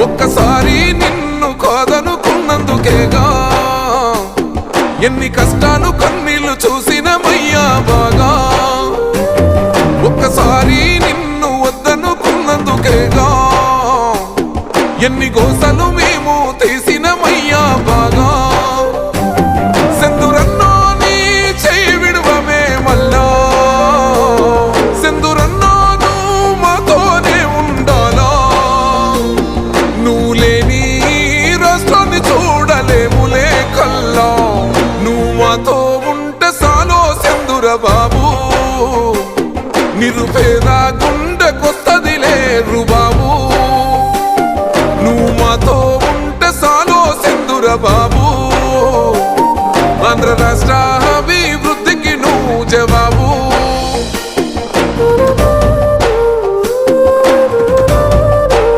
ఒక్కసారి నిన్ను కాదనుకున్నందుకేగా ఎన్ని కష్టాలు కన్నీళ్లు చూసినమయ్యా బాగా. ఒక్కసారి నిన్ను వద్దనుకున్నందుకేగా ఎన్ని గోసలు మేము తీసినమయ్యా బాగా. సెందురన్నో నీ చెయ్యి విడువమే మల్లా, సెందురన్నో నువ్వు మాతోనే ఉండాలా. నువ్వు లేని రాష్ట్రాన్ని చూడలేములే కల్లా, నువ్వు మాతో ఉంటే సాలో సెందుర బాబు. నిరుపేద